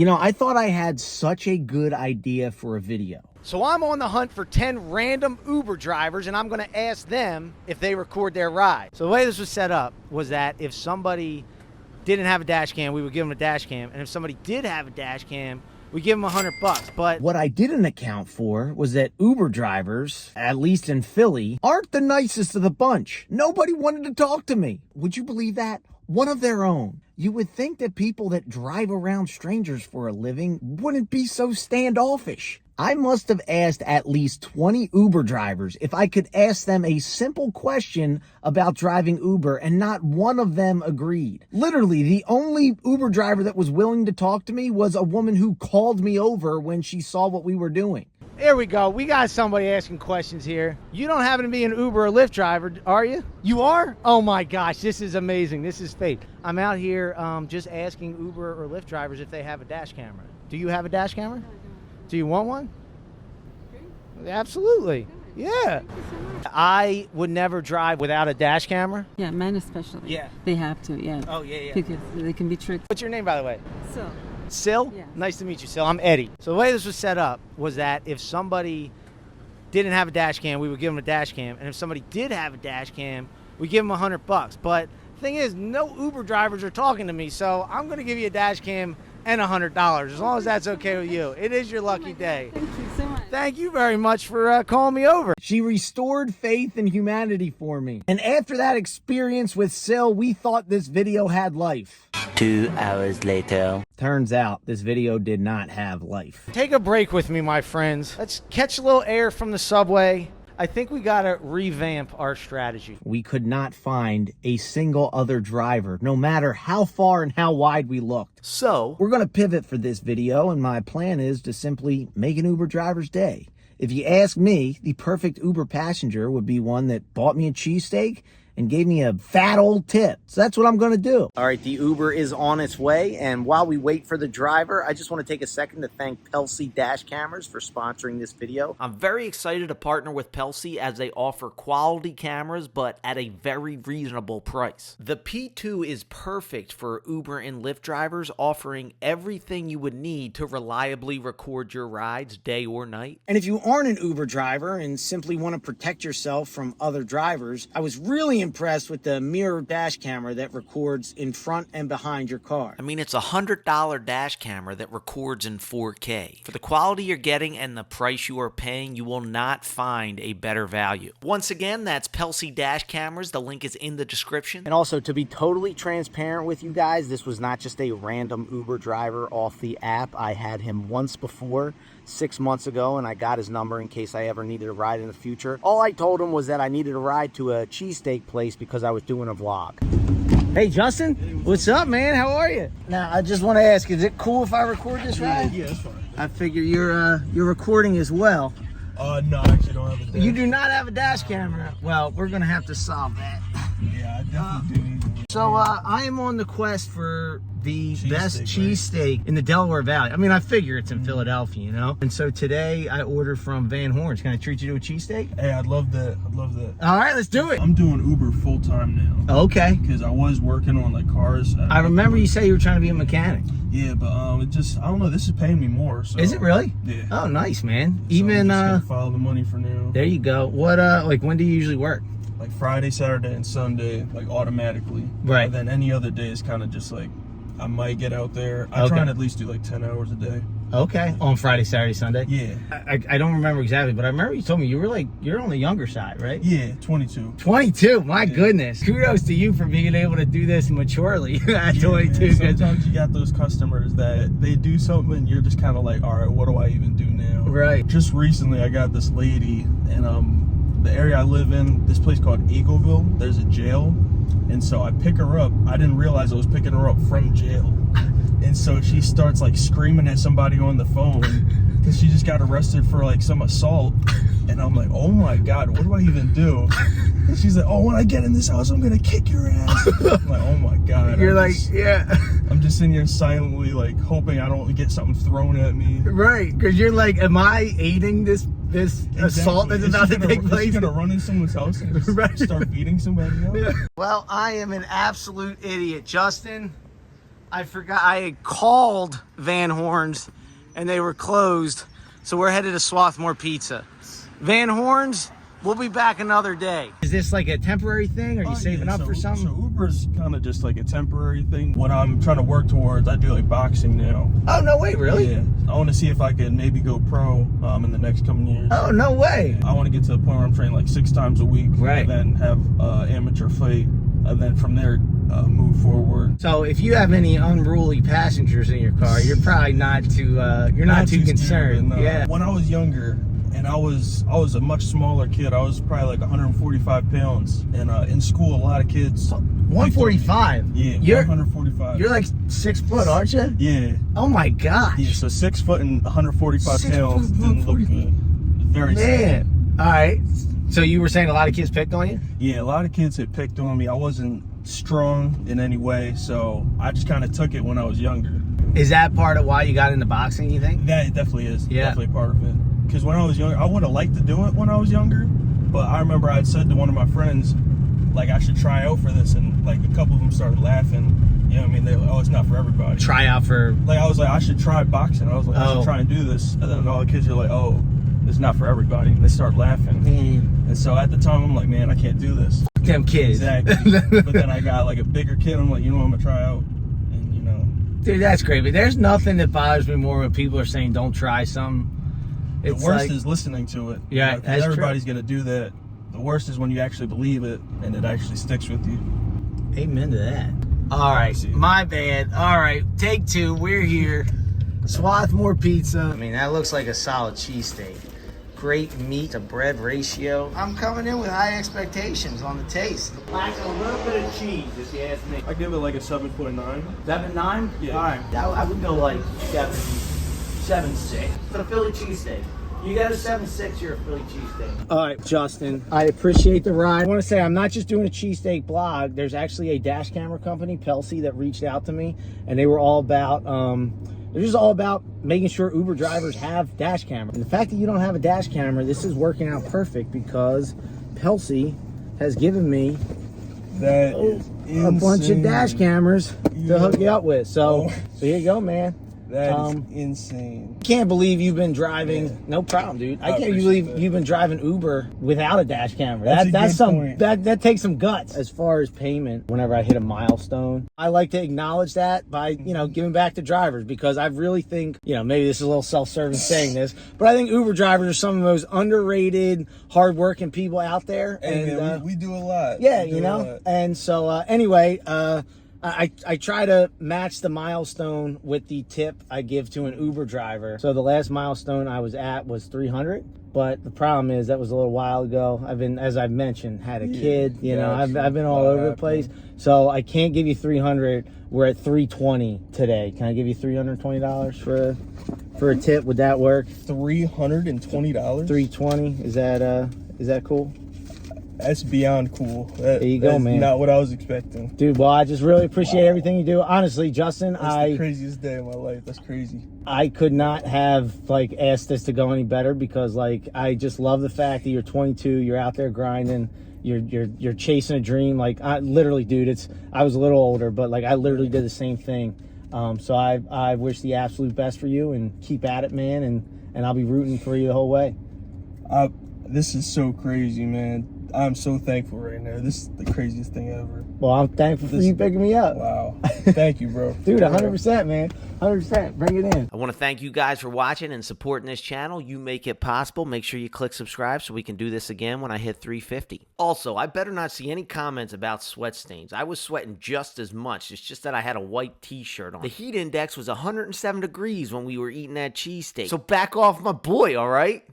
You know, I thought I had such a good idea for a video. So I'm on the hunt for 10 random Uber drivers, and I'm going to ask them if they record their ride. So the way this was set up was that if somebody didn't have a dash cam, we would give them a dash cam. And if somebody did have a dash cam, we give them $100. But what I didn't account for was that Uber drivers, at least in Philly, aren't the nicest of the bunch. Nobody wanted to talk to me. Would you believe that? One of their own. You would think that people that drive around strangers for a living wouldn't be so standoffish. I must have asked at least 20 Uber drivers if I could ask them a simple question about driving Uber, and not one of them agreed. Literally, the only Uber driver that was willing to talk to me was a woman who called me over when she saw what we were doing. There we go. We got somebody asking questions here. You don't happen to be an Uber or Lyft driver, are you? You are? Oh my gosh, this is amazing. This is fate. I'm out here just asking Uber or Lyft drivers if they have a dash camera. Do you have a dash camera? Do you want one? Absolutely. Yeah. I would never drive without a dash camera. Yeah, men especially. Yeah. They have to, yeah. Oh, yeah. Because they can be tricked. What's your name, by the way? So. Sil? Yeah. Nice to meet you, Sil. I'm Eddie. So the way this was set up was that if somebody didn't have a dash cam, we would give them a dash cam. And if somebody did have a dash cam, we give them $100. But the thing is, no Uber drivers are talking to me, so I'm going to give you a dash cam and $100, as long as that's okay with you. It is your lucky day. Thank you so much. Thank you very much for calling me over. She restored faith in humanity for me. And after that experience with Sil, we thought this video had life. 2 hours later. Turns out this video did not have life. Take a break with me, my friends. Let's catch a little air from the subway. I think we got to revamp our strategy. We could not find a single other driver, no matter how far and how wide we looked. So We're going to pivot for this video, and my plan is to simply make an Uber driver's day. If you ask me, the perfect Uber passenger would be one that bought me a cheesesteak and gave me a fat old tip. So that's what I'm going to do. All right, the Uber is on its way. And while we wait for the driver, I just want to take a second to thank Pelsee dash cameras for sponsoring this video. I'm very excited to partner with Pelsee as they offer quality cameras, but at a very reasonable price. The P2 is perfect for Uber and Lyft drivers, offering everything you would need to reliably record your rides day or night. And if you aren't an Uber driver and simply want to protect yourself from other drivers, I was really impressed with the mirror dash camera that records in front and behind your car. I mean, it's a $100 dash camera that records in 4K. For the quality you're getting and the price you are paying, you will not find a better value. Once again, that's Pelsee dash cameras. The link is in the description. And also, to be totally transparent with you guys, this was not just a random Uber driver off the app. I had him once before, 6 months ago, and I got his number in case I ever needed a ride in the future. All I told him was that I needed a ride to a cheesesteak place because I was doing a vlog. Hey, Justin, what's up, man? How are you? Now, I just want to ask, is it cool if I record this ride? Yeah, that's fine. I figure you're recording as well. No, I actually don't have a dash. You do not have a dash camera. Well, we're going to have to solve that. Yeah, I definitely do need one. So, I am on the quest for the best Cheesesteak, cheesesteak in the Delaware Valley. I mean, I figure it's in Philadelphia, you know? And so today I ordered from Van Horn's. Can I treat you to a cheesesteak? Hey, I'd love that. I'd love that. All right, let's do it. I'm doing Uber full time now. Okay. Because I was working on like cars. I remember you say you were trying to be a mechanic. Yeah, but it just, I don't know, this is paying me more. So. Is it really? Yeah. Oh, nice, man. So Even, I'm just gonna follow the money for now. there you go. What, like, when do you usually work? Like Friday, Saturday, and Sunday, like automatically. Right. And then any other day is kind of just like, I might get out there. I try and at least do like 10 hours a day. Okay. On Friday, Saturday, Sunday? Yeah. I don't remember exactly, but I remember you told me you were like, you're on the younger side, right? Yeah, 22. 22, my goodness. Kudos to you for being able to do this maturely at 22. Man, sometimes you got those customers that they do something and you're just kind of like, all right, what do I even do now? Right. Just recently I got this lady, and the area I live in, this place called Eagleville, there's a jail. And so I pick her up. I didn't realize I was picking her up from jail. And so she starts like screaming at somebody on the phone because she just got arrested for like some assault. And I'm like, oh my God, what do I even do? And she's like, oh, when I get in this house, I'm going to kick your ass. I'm like, oh my God. You're like, yeah. I'm just sitting here silently like hoping I don't get something thrown at me. Right, because you're like, am I aiding this assault that's about to take place? Is she gonna run in someone's house and just start beating somebody else? Yeah. Well, I am an absolute idiot. Justin, I forgot I had called Van Horn's and they were closed. So we're headed to Swarthmore Pizza. Van Horn's, we'll be back another day. Is this like a temporary thing? Are you saving up for something? So Uber's kind of just like a temporary thing. What I'm trying to work towards, I do like boxing now. Oh, no way, really? Yeah. I want to see if I can maybe go pro in the next coming years. Oh, no way. I want to get to the point where I'm training like 6 times a week. Right. And then have amateur fight. And then from there, move forward. So if you have any unruly passengers in your car, you're probably not too, you're not too concerned. Stupid, no. Yeah. When I was younger, and I was a much smaller kid. I was probably like 145 pounds. And in school, a lot of kids. 145? Yeah, You're 145. You're like 6 foot, aren't you? Yeah. Oh my gosh. Yeah, so 6 foot and 145 6 pounds foot, didn't look good. Very sad. Man. All right. So you were saying a lot of kids picked on you? Yeah, a lot of kids had picked on me. I wasn't strong in any way, so I just kind of took it when I was younger. Is that part of why you got into boxing, you think? That definitely is. Yeah. Definitely part of it. Because when I was younger, I would have liked to do it when I was younger, but I remember I'd said to one of my friends, like, I should try out for this, and like a couple of them started laughing. You know what I mean? They were like, oh, it's not for everybody. Try out for... Like, I was like, I should try boxing. I was like, I Oh. should try and do this. And then all the kids are like, oh, it's not for everybody. And they start laughing. And so at the time, I'm like, man, I can't do this. Them kids. Exactly. But then I got like a bigger kid. I'm like, you know what, I'm gonna try out. And you know. Dude, that's great. But there's nothing that bothers me more when people are saying don't try something. The It's worst like, is listening to it. Yeah, You know, 'cause that's true. everybody's gonna do that. The worst is when you actually believe it and it actually sticks with you. Amen to that. All right, my bad. All right, take 2. We're here. Swarthmore Pizza. I mean, that looks like a solid cheesesteak. Great meat to bread ratio. I'm coming in with high expectations on the taste. Lacking a little bit of cheese, if you ask me. I give it like a 7.9. 7.9? Yeah. All right. I would go like 7.6 for the Philly cheesesteak. You got a 7.6, you're a Philly cheesesteak. All right, Justin, I appreciate the ride. I want to say I'm not just doing a cheesesteak blog. There's actually a dash camera company, Pelsee, that reached out to me, and they were all about, they're just all about making sure Uber drivers have dash cameras. And the fact that you don't have a dash camera, this is working out perfect because Pelsee has given me That is a bunch of insane. dash cameras to hook you up with. So, Oh. so here you go, man. That is insane. Can't believe you've been driving. No problem, dude. I can't appreciate believe that. you've been driving Uber without a dash camera. That's a That's good some point. that takes some guts. As far as payment, whenever I hit a milestone, I like to acknowledge that by giving back to drivers because I really think maybe this is a little self-serving saying this, but I think Uber drivers are some of the most underrated, hardworking people out there. Hey, and man, we do a lot. yeah, We do a lot. And so anyway, I try to match the milestone with the tip I give to an Uber driver. So the last milestone I was at was 300, but the problem is that was a little while ago. I've been, as I've mentioned, had a kid. I've been all over the place. So I can't give you 300. We're at 320 today. Can I give you $320 for a tip? Would that work? $320. 320. Is that cool? That's beyond cool. There you go, that's man. Not what I was expecting. Dude, well, I just really appreciate everything you do. Honestly, Justin, That's the craziest day of my life. That's crazy. I could not have asked this to go any better because I just love the fact that you're 22, you're out there grinding, you're chasing a dream. I literally, dude, I was a little older, but I literally did the same thing. So I wish the absolute best for you and keep at it, man, and I'll be rooting for you the whole way. This is so crazy, man. I'm so thankful right now. This is the craziest thing ever. Well, I'm thankful for you picking me up. Wow. Thank you, bro. Dude, 100%, man. 100%. Bring it in. I want to thank you guys for watching and supporting this channel. You make it possible. Make sure you click subscribe so we can do this again when I hit 350. Also, I better not see any comments about sweat stains. I was sweating just as much. It's just that I had a white t-shirt on. The heat index was 107 degrees when we were eating that cheesesteak. So back off my boy, all right?